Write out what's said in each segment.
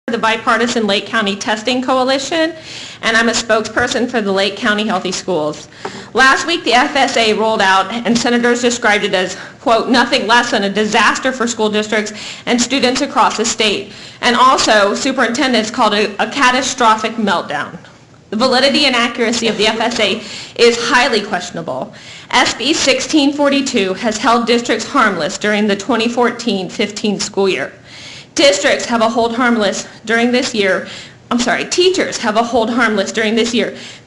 the Bipartisan Lake County Testing Coalition, and I'm a spokesperson for the Lake County Healthy Schools. Last week, the FSA rolled out, and senators described it as, quote, nothing less than a disaster for school districts and students across the state. And also, superintendents called it a catastrophic meltdown. The validity and accuracy of the FSA is highly questionable. SB 1642 has held districts harmless during the 2014-15 school year. Teachers have a hold harmless during this year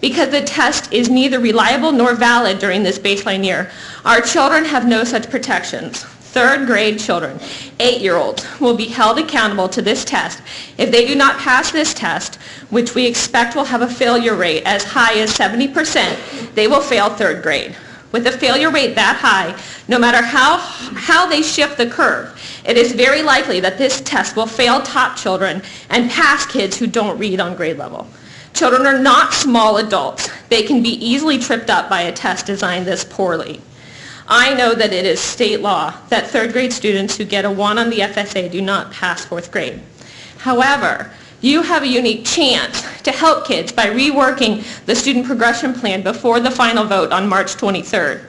because the test is neither reliable nor valid during this baseline year. Our children have no such protections. Third grade children, 8-year-olds, will be held accountable to this test. If they do not pass this test, which we expect will have a failure rate as high as 70%, they will fail third grade. With a failure rate that high, no matter how they shift the curve, it is very likely that this test will fail top children and pass kids who don't read on grade level. Children are not small adults. They can be easily tripped up by a test designed this poorly. I know that it is state law that third grade students who get a 1 on the FSA do not pass fourth grade. However, you have a unique chance to help kids by reworking the student progression plan before the final vote on March 23rd.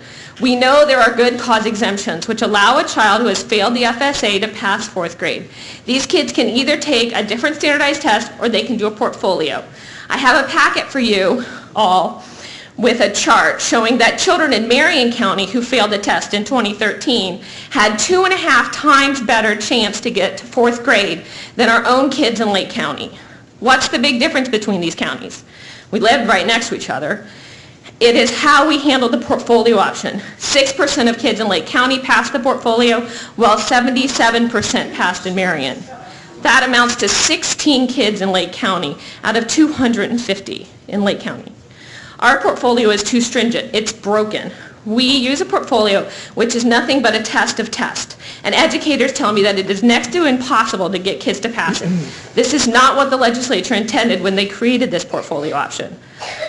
We know there are good cause exemptions which allow a child who has failed the FSA to pass fourth grade. These kids can either take a different standardized test or they can do a portfolio. I have a packet for you all with a chart showing that children in Marion County who failed the test in 2013 had 2.5 times better chance to get to fourth grade than our own kids in Lake County. What's the big difference between these counties? We live right next to each other. It is how we handle the portfolio option. 6% of kids in Lake County passed the portfolio, while 77% passed in Marion. That amounts to 16 kids in Lake County out of 250 in Lake County. Our portfolio is too stringent. It's broken. We use a portfolio which is nothing but a test of tests. And educators tell me that it is next to impossible to get kids to pass it. This is not what the legislature intended when they created this portfolio option.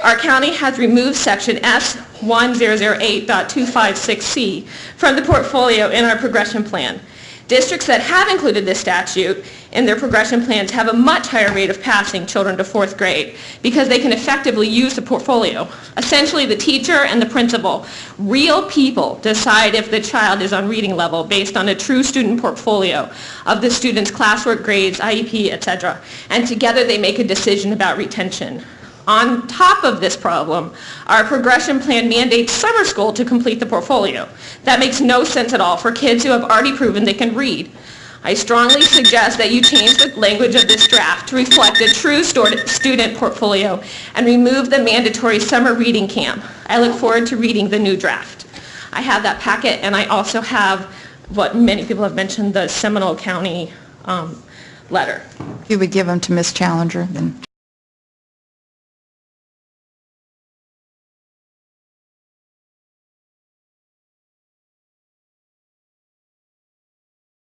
Our county has removed section S1008.256C from the portfolio in our progression plan. Districts that have included this statute in their progression plans have a much higher rate of passing children to fourth grade because they can effectively use the portfolio. Essentially, the teacher and the principal, real people, decide if the child is on reading level based on a true student portfolio of the student's classwork, grades, IEP, etc. And together they make a decision about retention. On top of this problem, our progression plan mandates summer school to complete the portfolio. That makes no sense at all for kids who have already proven they can read. I strongly suggest that you change the language of this draft to reflect a true student portfolio and remove the mandatory summer reading camp. I look forward to reading the new draft. I have that packet, and I also have what many people have mentioned, the Seminole County letter. If you would give them to Ms. Challenger, then.